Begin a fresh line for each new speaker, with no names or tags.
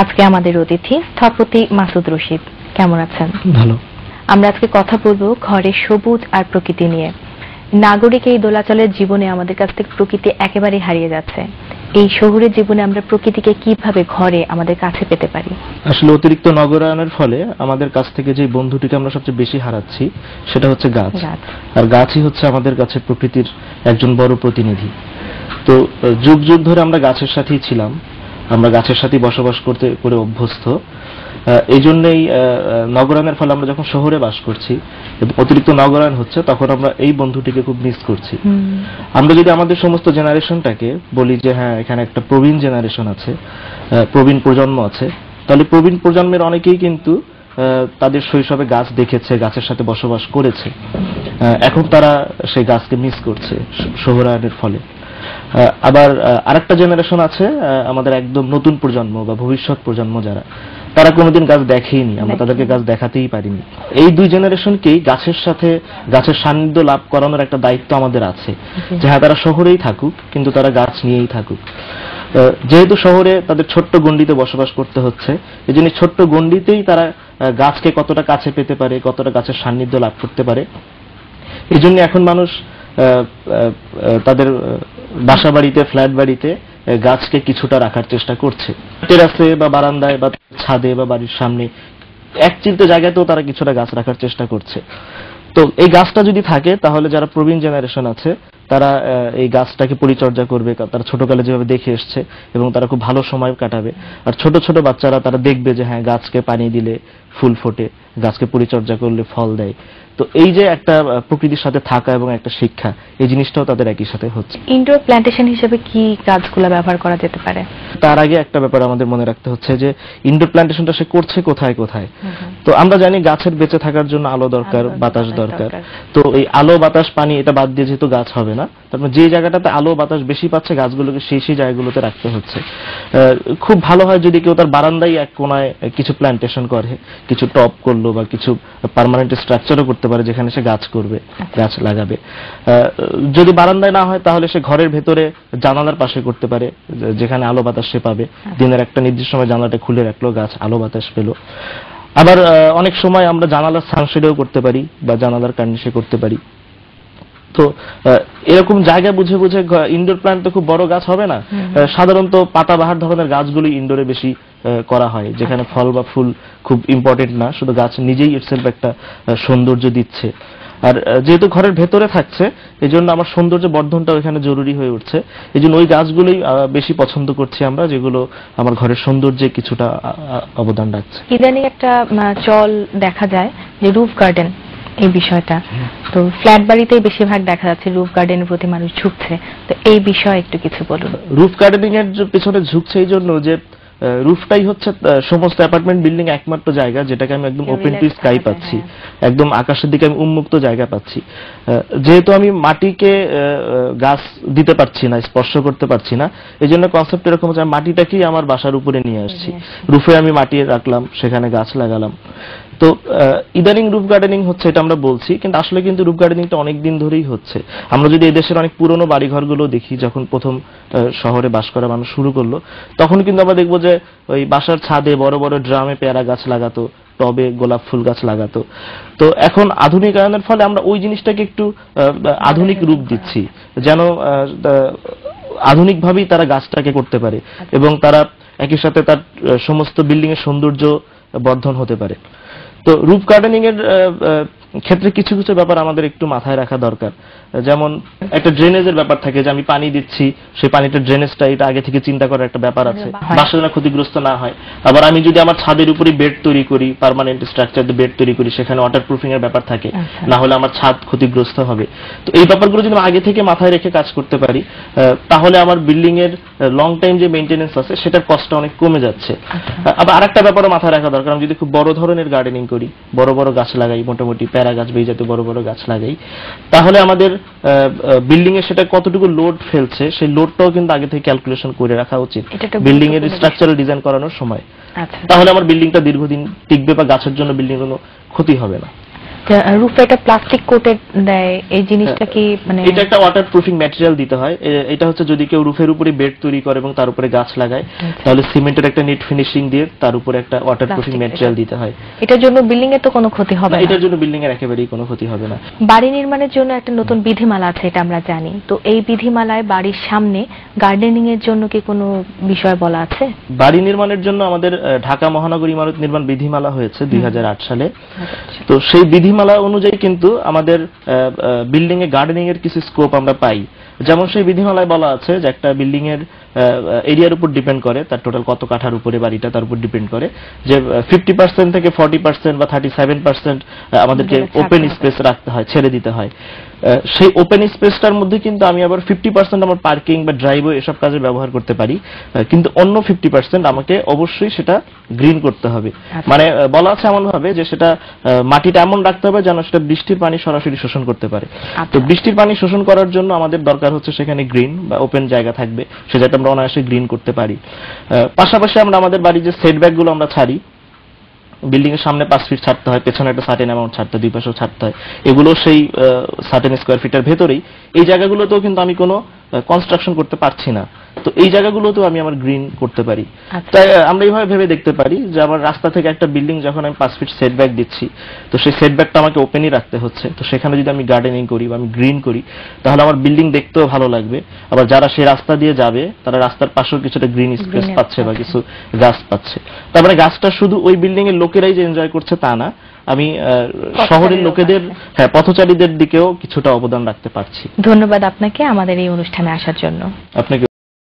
আজকে আমাদের অতিথি স্থপতি মাসুদ রশিদ। কেমন আছেন?
ভালো।
আমরা আজকে কথা বলবো ঘরের সবুজ আর প্রকৃতি নিয়ে। নাগরিক এই দোলাচলের জীবনে আমাদের কাছ থেকে প্রকৃতি একেবারেই হারিয়ে যাচ্ছে। এই শহুরের জীবনে আমরা প্রকৃতিকে কিভাবে ঘরে আমাদের কাছে পেতে পারি?
আসলে অতিরিক্ত নগরায়নের ফলে আমাদের কাছ থেকে যে বন্ধুটিকে আমরা সবচেয়ে বেশি হারাচ্ছি সেটা হচ্ছে গাছ। আর গাছই হচ্ছে আমাদের কাছে প্রকৃতির একজন বড় প্রতিনিধি। তো যুগ যুগ ধরে আমরা গাছের সাথেই ছিলাম, আমরা গাছের সাথেই বসবাস করতে করে অভ্যস্ত। এই জন্যই নগরায়নের ফলে আমরা যখন শহরে বাস করছি এবং অতিরিক্ত নগরায়ন হচ্ছে, তখন আমরা এই বন্ধুটিকে খুব মিস করছি। আমরা যদি আমাদের সমস্ত জেনারেশনটাকে বলি যে হ্যাঁ, এখানে একটা প্রবীণ জেনারেশন আছে, প্রবীণ প্রজন্ম আছে, তাহলে প্রবীণ প্রজন্মের অনেকেই কিন্তু তাদের শৈশবে গাছ দেখেছে, গাছের সাথে বসবাস করেছে। এখন তারা সেই গাছকে মিস করছে শহরায়নের ফলে। আবার আরেকটা জেনারেশন আছে, আমাদের একদম নতুন প্রজন্ম বা ভবিষ্যৎ প্রজন্ম যারা, তারা কোনোদিন গাছ দেখেইনি, আমরা তাদেরকে গাছ দেখাতেই পারিনি। এই দুই জেনারেশনকেই গাছের সাথে গাছের সান্নিধ্য লাভ করানোর একটা দায়িত্ব আমাদের আছে, যে হ্যাঁ, তারা শহরেই থাকুক কিন্তু তারা গাছ নিয়েই থাকুক। যেহেতু শহরে তাদের ছোট্ট গণ্ডিতে বসবাস করতে হচ্ছে, এই জন্য ছোট্ট গণ্ডিতেই তারা গাছকে কতটা কাছে পেতে পারে, কতটা গাছের সান্নিধ্য লাভ করতে পারে, এই জন্য এখন মানুষ তাদের বাসা বাড়িতে, ফ্ল্যাট বাড়িতে গাছকে কিছুটা রাখার চেষ্টা করছে। টেরাসে বা বারান্দায় বা ছাদে বা বাড়ির সামনে একচিলতে জায়গাতেও তারা কিছুটা গাছ রাখার চেষ্টা করছে। তো এই গাছটা যদি থাকে, তাহলে যারা প্রবীণ জেনারেশন আছে তারা এই গাছটাকে পরিচর্যা করবে, তারা ছোটকালে যেভাবে দেখে এসছে এবং তারা খুব ভালো সময় কাটাবে। আর ছোট ছোট বাচ্চারা তারা দেখবে যে হ্যাঁ, গাছকে পানি দিলে ফুল ফোটে, গাছকে পরিচর্যা করলে ফল দেয়। তো এই যে একটা প্রকৃতির সাথে থাকা এবং একটা শিক্ষা, এই জিনিসটাও তাদের একই সাথে হচ্ছে।
ইনডোর প্ল্যান্টেশন হিসেবে কি গাছগুলো ব্যবহার করা যেতে পারে? তার
আগে একটা ব্যাপার আমাদের মনে রাখতে হচ্ছে যে ইনডোর প্ল্যান্টেশনটা সে করছে কোথায় কোথায়। তো আমরা জানি গাছের বেঁচে থাকার জন্য আলো দরকার, বাতাস দরকার। তো এই আলো, বাতাস, পানি এটা বাদ দিয়ে যেহেতু গাছ হবে না, তারপর যে জায়গাটাতে আলো বাতাস বেশি পাচ্ছে গাছগুলোকে সেই জায়গাগুলোতে রাখতে হচ্ছে। খুব ভালো হয় যদি কেউ তার বারান্দায় এক কোনায় কিছু প্ল্যান্টেশন করে, কিছু টপ করলো বা কিছু পার্মানেন্ট স্ট্রাকচারও করতে পারে যেখানে সে গাছ করবে, গাছ লাগাবে। যদি বারান্দায় না হয় তাহলে সে ঘরের ভেতরে জানালার পাশে করতে পারে, যেখানে আলো বাতাস সে পাবে। দিনের একটা নির্দিষ্ট সময় জানালাটা খুলে রাখলো, গাছ আলো বাতাস পেলো। আবার অনেক সময় আমরা জানালার সানশেডেও করতে পারি বা জানালার কার্নিশে করতে পারি। তো এরকম জায়গা বুঝে বুঝে, ইনডোর প্ল্যান্ট তো খুব বড় গাছ হবে না, সাধারণত পাতাবাহার ধরনের গাছগুলি ইনডোরে বেশি করা হয়, যেখানে ফল বা ফুল খুব ইম্পর্টেন্ট না, শুধু গাছ নিজেই ইটসেলফ একটা সৌন্দর্য দিচ্ছে। আর যেহেতু ঘরের ভেতরে থাকছে, এই জন্য আমার সৌন্দর্য বর্ধনটাও এখানে জরুরি হয়ে উঠছে। এই জন্য ওই গাছগুলোই বেশি পছন্দ করছি আমরা, যেগুলো আমার ঘরের সৌন্দর্যে কিছুটা অবদান রাখছে।
ইদানিং একটা চল দেখা যায় যে রুফ গার্ডেন, এই বিষয়টা তো ফ্ল্যাট বাড়িতেই বেশিরভাগ দেখা যাচ্ছে রুফ গার্ডেনের প্রতি মানুষ ঝুঁকছে। তো এই বিষয়ে একটু কিছু বলুন।
রুফ গার্ডেনিং এর পেছনে ঝুঁকছে এই জন্য যে রুফটাই হচ্ছে সমস্ত অ্যাপার্টমেন্ট বিল্ডিং একমাত্র জায়গা যেটাকে আমি একদম ওপেন টু স্কাই পাচ্ছি, একদম আকাশের দিকে আমি উন্মুক্ত জায়গা পাচ্ছি। যেহেতু আমি মাটিকে গাছ দিতে পারছি না, স্পর্শ করতে পারছি না, এই জন্য কনসেপ্ট এরকম হচ্ছে মাটিটাকেই আমার বাসার উপরে নিয়ে আসছি। রুফে আমি মাটি রাখলাম, সেখানে গাছ লাগালাম। তো ইদানিং রুফ গার্ডেনিং হচ্ছে এটা আমরা বলছি, কিন্তু আসলে কিন্তু রুফ গার্ডেনিংটা অনেক দিন ধরেই হচ্ছে। আমরা যদি এই দেশের অনেক পুরনো বাড়িঘরগুলো দেখি, যখন প্রথম শহরে বাস করা মানুষ শুরু করলো, তখন কিন্তু আমরা দেখবো যে ওই বাসার ছাদে বড় বড় ড্রামে পেয়ারা গাছ লাগাতো, টবে গোলাপ ফুল গাছ লাগাতো। তো এখন আধুনিকায়নের ফলে আমরা ওই জিনিসটাকে একটু আধুনিক রূপ দিচ্ছি, যেন আধুনিকভাবেই তারা গাছটাকে করতে পারে এবং তারা একই সাথে তার সমস্ত বিল্ডিং এর সৌন্দর্য বর্ধন হতে পারে। তো রুফ গার্ডেনিং এর ক্ষেত্রে কিছু কিছু ব্যাপার আমাদের একটু মাথায় রাখা দরকার। যেমন একটা ড্রেনেজের ব্যাপার থাকে, যে আমি পানি দিচ্ছি, সেই পানিটা ড্রেনেজটা এটা আগে থেকে চিন্তা করার একটা ব্যাপার আছে, বাসা যেন ক্ষতিগ্রস্ত না হয়। আবার আমি যদি আমার ছাদের উপরে বেড তৈরি করি, পার্মানেন্ট স্ট্রাকচার দিয়ে বেড তৈরি করি, সেখানে ওয়াটার প্রুফিং এর ব্যাপার থাকে, না হলে আমার ছাদ ক্ষতিগ্রস্ত হবে। তো এই ব্যাপারগুলো যদি আমি আগে থেকে মাথায় রেখে কাজ করতে পারি, তাহলে আমার বিল্ডিং এর লং টাইম যে মেইনটেনেন্স আছে সেটার কস্টটা অনেক কমে যাচ্ছে। আবার আরেকটা ব্যাপারও মাথায় রাখা দরকার, আমি যদি খুব বড় ধরনের গার্ডেনিং করি, বড় বড় গাছ লাগাই, মোটামুটি প্যারা গাছ, বেই জাতীয় বড় বড় গাছ লাগাই, তাহলে আমাদের বিল্ডিং এ সেটা কতটুকু লোড ফেলছে সেই লোডটাও কিন্তু আগে থেকে ক্যালকুলেশন করে রাখা উচিত বিল্ডিং এর স্ট্রাকচারাল ডিজাইন করানোর সময়। তাহলে আমার বিল্ডিংটা দীর্ঘদিন টিকবে বা গাছের জন্য বিল্ডিং কোনো ক্ষতি হবে না।
রুফে একটা প্লাস্টিক কোটেড দেয়, এই জিনিসটা কি মানে
এটা একটা ওয়াটার প্রুফিং ম্যাটেরিয়াল দিতে হয়। এটা হচ্ছে যদি কেউ রুফের উপরে বেড তৈরি করে এবং তার উপরে গাছ লাগায়, তাহলে সিমেন্টের একটা নেট ফিনিশিং দিয়ে তার উপরে একটা ওয়াটার প্রুফিং ম্যাটেরিয়াল দিতে হয়।
এটার জন্য বিল্ডিং এর তো কোনো ক্ষতি হবে না?
এটার জন্য বিল্ডিং এর একেবারেই কোনো ক্ষতি হবে না।
বাড়ি নির্মাণের জন্য একটা নতুন বিধিমালা আছে, এটা আমরা জানি। তো এই বিধিমালায় বাড়ির সামনে গার্ডেনিং এর জন্য কি কোনো বিষয় বলা আছে?
বাড়ি নির্মাণের জন্য আমাদের ঢাকা মহানগর ইমারত নির্মাণ বিধিমালা হয়েছে 2008 সালে। তো সেই বিধিমালা অনুযায়ী কিন্তু আমাদের বিল্ডিং এ গার্ডেনিং এর কিছু স্কোপ আমরা পাই। যেমন সেই বিধিমালায় বলা আছে যে একটা বিল্ডিং এর এরিয়ার উপর ডিপেন্ড করে, তার টোটাল কত কাঠার উপরে বাড়িটা তার উপর ডিপেন্ড করে, যে 50% থেকে 40% বা 37% আমাদেরকে ওপেন স্পেস রাখতে হয়, ছেড়ে দিতে হয়। সেই ওপেন স্পেসটার মধ্যে কিন্তু আমি আবার 50% আমার পার্কিং বা ড্রাইভওয়ে এসব কাজে ব্যবহার করতে পারি, কিন্তু অন্য 50% আমাকে অবশ্যই সেটা গ্রিন করতে হবে। মানে বলা আছে এমন ভাবে যে সেটা মাটিটা এমন রাখতে হবে যেন সেটা বৃষ্টির পানি সরাসরি শোষণ করতে পারে। তো বৃষ্টির পানি শোষণ করার জন্য আমাদের দরকার হচ্ছে সেখানে গ্রিন বা ওপেন জায়গা থাকবে, সে যাতে আমরা অনায়াসে গ্রিন করতে পারি। পাশাপাশি আমরা আমাদের বাড়ির যে সেটব্যাক গুলো আমরা ছাড়ি, বিল্ডিং এর সামনে 5 ফিট ছাড়তে হয়, পেছনে একটা সার্টেন অ্যামাউন্ট ছাড়তে হয়, দুই পাশেও ছাড়তে হয়, এগুলো সেই সার্টেন স্কোয়ার ফিটের ভেতরেই। এই জায়গাগুলোতেও কিন্তু আমি কোনো কনস্ট্রাকশন করতে পারছি না, তো এই জায়গাগুলোতেও আমি আমার গ্রিন করতে পারি। তাই আমরা এইভাবে ভেবে দেখতে পারি যে আমার রাস্তা থেকে একটা বিল্ডিং যখন আমি 5 ফিট সেটব্যাক দিচ্ছি, তো সেই সেটব্যাকটা আমাকে ওপেনই রাখতে হচ্ছে। তো সেখানে যদি আমি গার্ডেনিং করি বা আমি গ্রিন করি, তাহলে আমার বিল্ডিং দেখতেও ভালো লাগবে। আবার যারা সেই রাস্তা দিয়ে যাবে তারা রাস্তার পাশেও কিছুটা গ্রিন স্পেস পাচ্ছে বা কিছু গাছ পাচ্ছে। তারপরে গাছটা শুধু ওই বিল্ডিং এর লোকেরাই যে এনজয় করছে তা না, আমি শহরের লোকেদের, পথচারীদের দিকেও কিছুটা অবদান রাখতে পারছি।
ধন্যবাদ আপনাকে আমাদের এই অনুষ্ঠানে আসার জন্য।
আপনাকে